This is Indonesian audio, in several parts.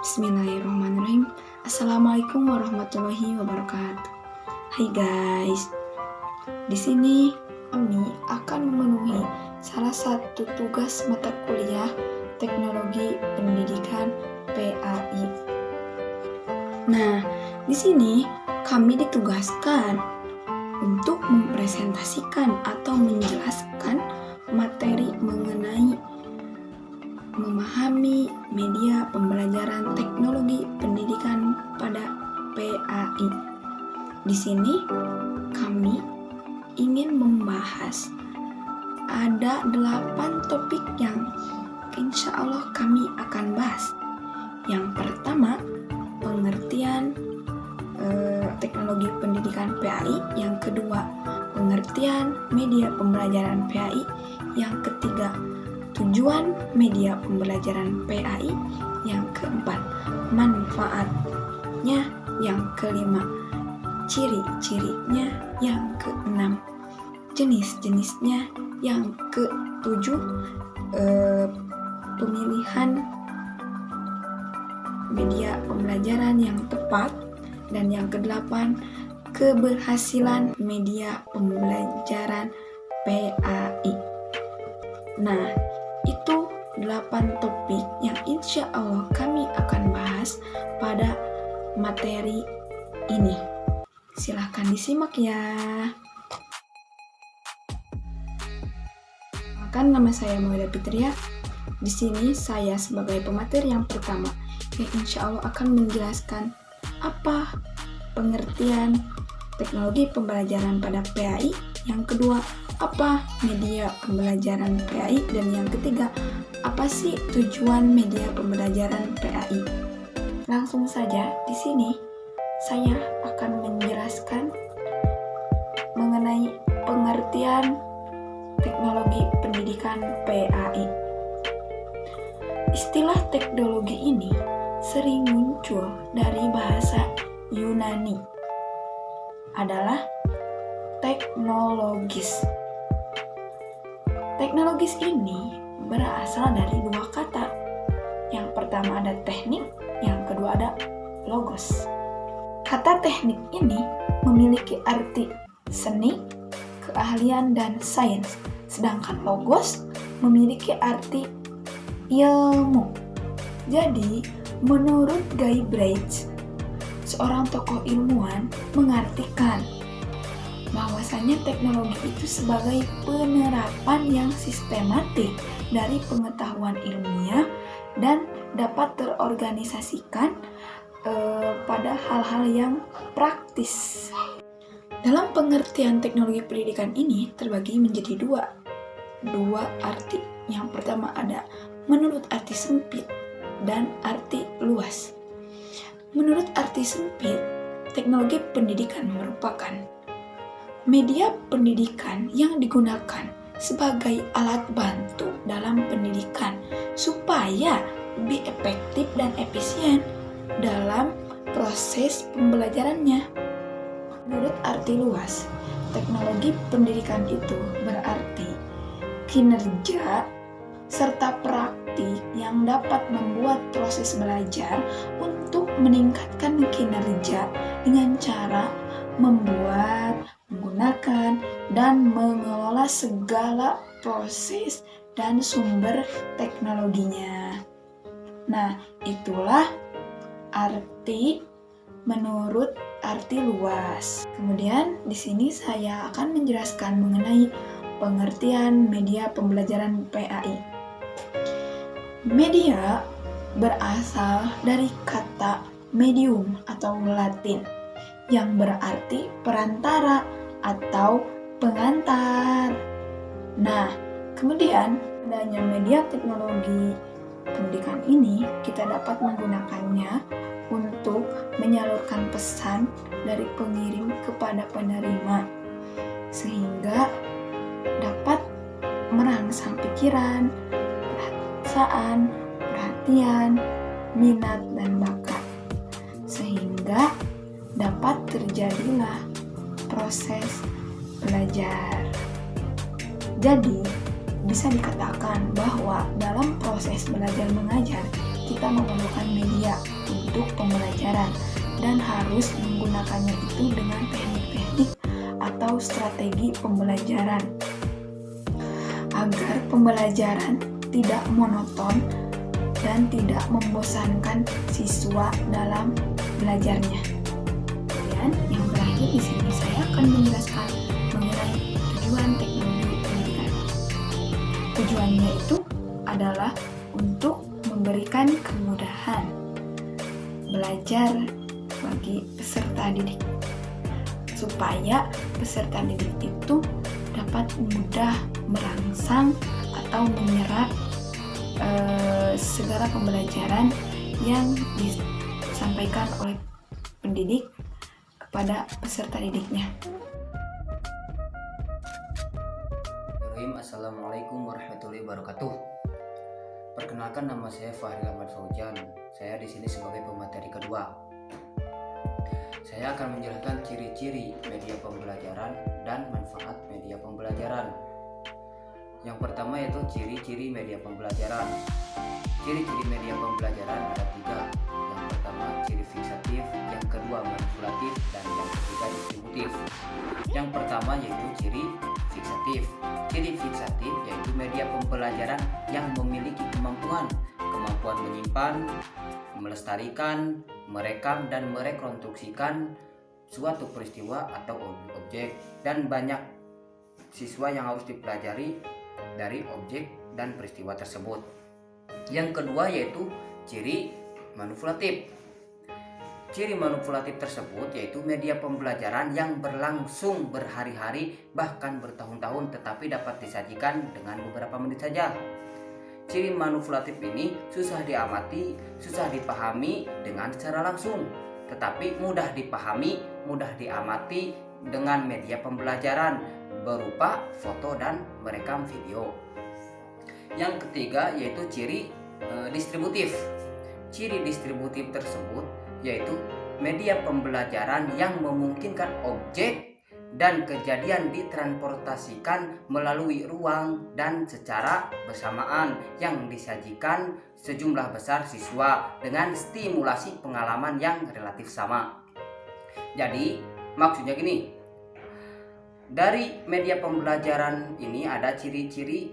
Bismillahirrahmanirrahim. Assalamualaikum warahmatullahi wabarakatuh. Hai guys, di sini kami akan memenuhi salah satu tugas mata kuliah Teknologi Pendidikan PAI. Nah, di sini kami ditugaskan untuk mempresentasikan atau menjelaskan materi mengenai memahami media pembelajaran teknologi pendidikan pada PAI. Di sini kami ingin membahas ada 8 topik yang insya Allah kami akan bahas. Yang pertama, pengertian teknologi pendidikan PAI. Yang kedua, pengertian media pembelajaran PAI. Yang ketiga, tujuan media pembelajaran PAI. Yang keempat, manfaatnya. Yang kelima, ciri-cirinya. Yang keenam, jenis-jenisnya. Yang ketujuh, pemilihan media pembelajaran yang tepat. Dan yang kedelapan, keberhasilan media pembelajaran PAI. Nah, itu 8 topik yang insya Allah kami akan bahas pada materi ini. Silahkan disimak ya. Nama saya Mawida Fitria. Di sini saya sebagai pemateri yang pertama yang insya Allah akan menjelaskan apa pengertian teknologi pembelajaran pada PAI. Yang kedua, apa media pembelajaran PAI, dan yang ketiga, apa sih tujuan media pembelajaran PAI. Langsung saja di sini saya akan menjelaskan mengenai pengertian teknologi pendidikan PAI. Istilah teknologi ini sering muncul dari bahasa Yunani, adalah teknologis. Teknologis ini berasal dari 2 kata. Yang pertama ada teknik, yang kedua ada logos. Kata teknik ini memiliki arti seni, keahlian, dan sains. Sedangkan logos memiliki arti ilmu. Jadi, menurut Guy Braitz, seorang tokoh ilmuwan mengartikan bahwasanya teknologi itu sebagai penerapan yang sistematik dari pengetahuan ilmiah dan dapat terorganisasikan pada hal-hal yang praktis. Dalam pengertian teknologi pendidikan ini terbagi menjadi dua arti. Yang pertama ada menurut arti sempit dan arti luas. Menurut arti sempit, teknologi pendidikan merupakan media pendidikan yang digunakan sebagai alat bantu dalam pendidikan supaya lebih efektif dan efisien dalam proses pembelajarannya. Menurut arti luas, teknologi pendidikan itu berarti kinerja serta praktik yang dapat membuat proses belajar untuk meningkatkan kinerja dengan cara membuat, menggunakan, dan mengelola segala proses dan sumber teknologinya. Nah, itulah arti menurut arti luas. Kemudian di sini saya akan menjelaskan mengenai pengertian media pembelajaran PAI. Media berasal dari kata medium atau Latin yang berarti perantara atau pengantar. Nah, kemudian adanya media teknologi pendidikan ini kita dapat menggunakannya untuk menyalurkan pesan dari pengirim kepada penerima sehingga dapat merangsang pikiran, perasaan, perhatian, minat, dan bakat sehingga dapat terjadilah proses belajar. Jadi, bisa dikatakan bahwa dalam proses belajar mengajar kita memerlukan media untuk pembelajaran dan harus menggunakannya itu dengan teknik-teknik atau strategi pembelajaran agar pembelajaran tidak monoton dan tidak membosankan siswa dalam belajarnya. Dan yang terakhir di sini saya akan menjelaskan mengenai tujuan teknologi pendidikan. Tujuannya itu adalah untuk memberikan kemudahan belajar bagi peserta didik, supaya peserta didik itu dapat mudah merangsang atau menyerap segala pembelajaran yang disampaikan oleh pendidik kepada peserta didiknya. Assalamualaikum warahmatullahi wabarakatuh. Perkenalkan, nama saya Fahri Ahmad Faujan. Saya di sini sebagai pemateri kedua. Saya akan menjelaskan ciri-ciri media pembelajaran dan manfaat media pembelajaran. Yang pertama yaitu ciri-ciri media pembelajaran. Ciri-ciri media pembelajaran ada 3. Yang pertama ciri fiksatif, yang kedua manipulatif, dan yang ketiga distributif. Yang pertama yaitu ciri fiksatif. Ciri fiksatif yaitu media pembelajaran yang memiliki kemampuan menyimpan, melestarikan, merekam, dan merekonstruksikan suatu peristiwa atau objek, dan banyak siswa yang harus dipelajari dari objek dan peristiwa tersebut. Yang kedua yaitu ciri manipulatif. Ciri manipulatif tersebut yaitu media pembelajaran yang berlangsung berhari-hari bahkan bertahun-tahun tetapi dapat disajikan dengan beberapa menit saja. Ciri manipulatif ini susah diamati, susah dipahami dengan secara langsung, tetapi mudah dipahami, mudah diamati dengan media pembelajaran berupa foto dan merekam video. Yang ketiga yaitu ciri distributif. Ciri distributif tersebut yaitu media pembelajaran yang memungkinkan objek dan kejadian ditransportasikan melalui ruang dan secara bersamaan yang disajikan sejumlah besar siswa dengan stimulasi pengalaman yang relatif sama. Jadi maksudnya gini, dari media pembelajaran ini ada ciri-ciri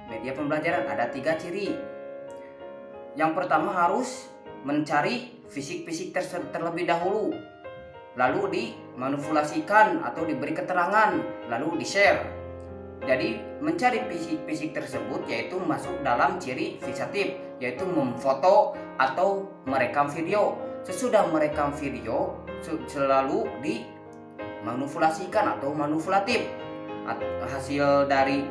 media pembelajaran, ada 3 ciri. Yang pertama harus mencari fisik-fisik terlebih dahulu, lalu dimanipulasikan atau diberi keterangan, lalu di-share. Jadi mencari fisik-fisik tersebut yaitu masuk dalam ciri fiksatif, yaitu memfoto atau merekam video. Sesudah merekam video selalu dimanipulasikan atau manipulatif. Hasil dari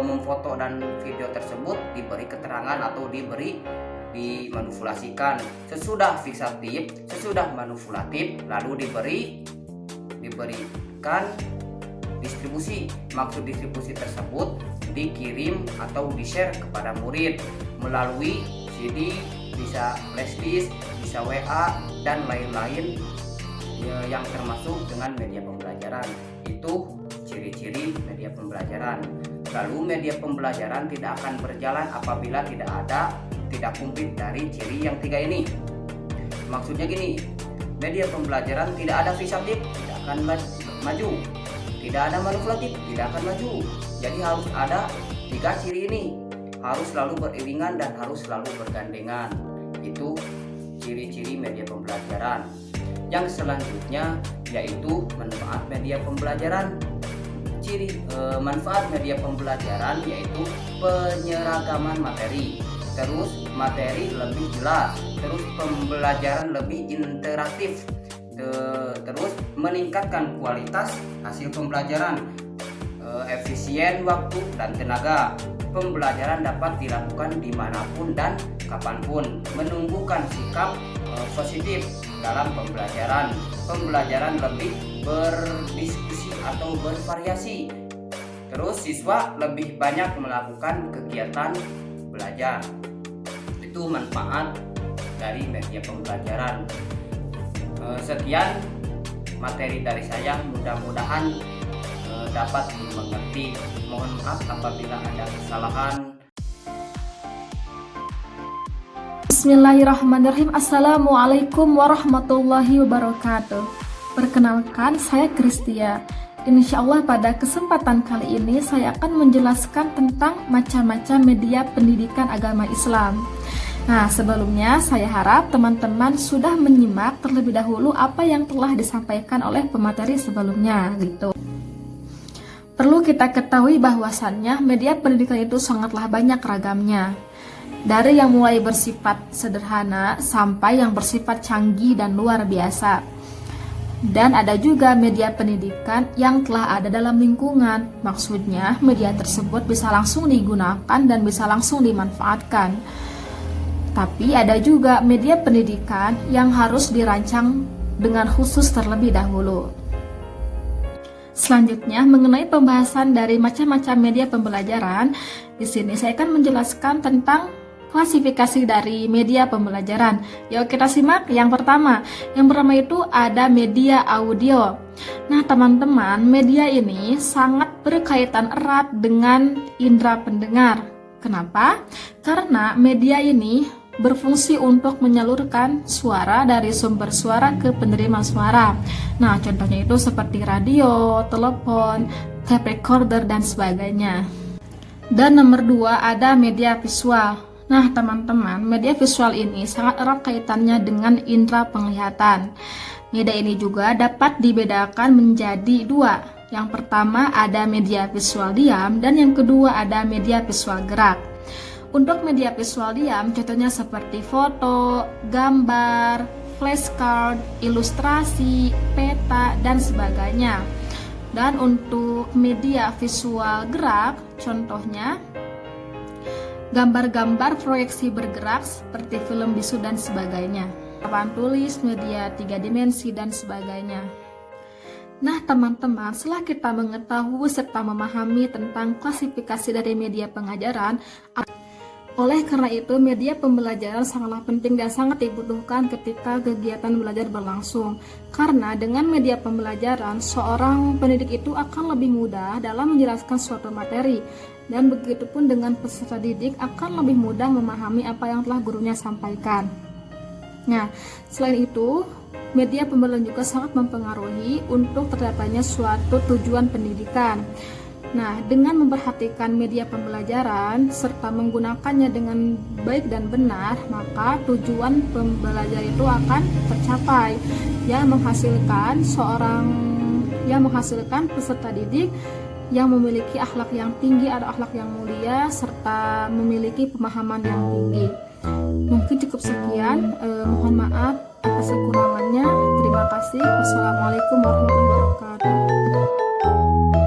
memfoto dan video tersebut diberi keterangan atau dimanipulasikan. Sesudah fiksatif, sesudah manipulatif, lalu diberikan distribusi. Maksud distribusi tersebut dikirim atau di-share kepada murid melalui CD, bisa flashdisk, bisa WA, dan lain-lain yang termasuk dengan media pembelajaran. Itu ciri-ciri media pembelajaran. Lalu media pembelajaran tidak akan berjalan apabila tidak komplit dari ciri yang 3 ini. Maksudnya gini, media pembelajaran tidak ada fiksatif, tidak akan maju. Tidak ada manipulatif, tidak akan maju. Jadi harus ada 3 ciri ini, harus selalu beriringan dan harus selalu bergandengan. Itu ciri-ciri media pembelajaran. Yang selanjutnya yaitu manfaat media pembelajaran. Ciri manfaat media pembelajaran yaitu penyeragaman materi, terus materi lebih jelas, terus pembelajaran lebih interaktif, terus meningkatkan kualitas hasil pembelajaran, efisien waktu dan tenaga. Pembelajaran dapat dilakukan dimanapun dan kapanpun, menumbuhkan sikap positif dalam pembelajaran. Pembelajaran lebih berdiskusi atau bervariasi. Terus siswa lebih banyak melakukan kegiatan belajar. Itu manfaat dari media pembelajaran. Sekian materi dari saya, mudah-mudahan dapat dimengerti. Mohon maaf apabila ada kesalahan. Bismillahirrahmanirrahim. Assalamualaikum warahmatullahi wabarakatuh. Perkenalkan, saya Kristia. Insya Allah pada kesempatan kali ini saya akan menjelaskan tentang macam-macam media pendidikan agama Islam. Nah, sebelumnya saya harap teman-teman sudah menyimak terlebih dahulu apa yang telah disampaikan oleh pemateri sebelumnya gitu. Perlu kita ketahui bahwasannya media pendidikan itu sangatlah banyak ragamnya. Dari yang mulai bersifat sederhana sampai yang bersifat canggih dan luar biasa. Dan ada juga media pendidikan yang telah ada dalam lingkungan. Maksudnya media tersebut bisa langsung digunakan dan bisa langsung dimanfaatkan. Tapi ada juga media pendidikan yang harus dirancang dengan khusus terlebih dahulu. Selanjutnya, mengenai pembahasan dari macam-macam media pembelajaran, di sini saya akan menjelaskan tentang klasifikasi dari media pembelajaran. Yuk kita simak yang pertama. Yang pertama itu ada media audio. Nah teman-teman, media ini sangat berkaitan erat dengan indera pendengar. Kenapa? Karena media ini berfungsi untuk menyalurkan suara dari sumber suara ke penerima suara. Nah contohnya itu seperti radio, telepon, tape recorder, dan sebagainya. Dan nomor 2 ada media visual. Nah teman-teman, media visual ini sangat erat kaitannya dengan indera penglihatan. Media ini juga dapat dibedakan menjadi 2. Yang pertama ada media visual diam dan yang kedua ada media visual gerak. Untuk media visual diam contohnya seperti foto, gambar, flashcard, ilustrasi, peta, dan sebagainya. Dan untuk media visual gerak contohnya gambar-gambar proyeksi bergerak seperti film bisu dan sebagainya, papan tulis, media 3 dimensi, dan sebagainya. Nah teman-teman, setelah kita mengetahui serta memahami tentang klasifikasi dari media pengajaran, oleh karena itu media pembelajaran sangatlah penting dan sangat dibutuhkan ketika kegiatan belajar berlangsung. Karena dengan media pembelajaran, seorang pendidik itu akan lebih mudah dalam menjelaskan suatu materi. Dan begitupun dengan peserta didik akan lebih mudah memahami apa yang telah gurunya sampaikan. Nah, selain itu, media pembelajaran juga sangat mempengaruhi untuk tercapainya suatu tujuan pendidikan. Nah, dengan memperhatikan media pembelajaran serta menggunakannya dengan baik dan benar, maka tujuan pembelajaran itu akan tercapai, yang menghasilkan peserta didik yang memiliki akhlak yang tinggi atau akhlak yang mulia serta memiliki pemahaman yang tinggi. Mungkin cukup sekian, mohon maaf atas kekurangannya. Terima kasih. Wassalamualaikum warahmatullahi wabarakatuh.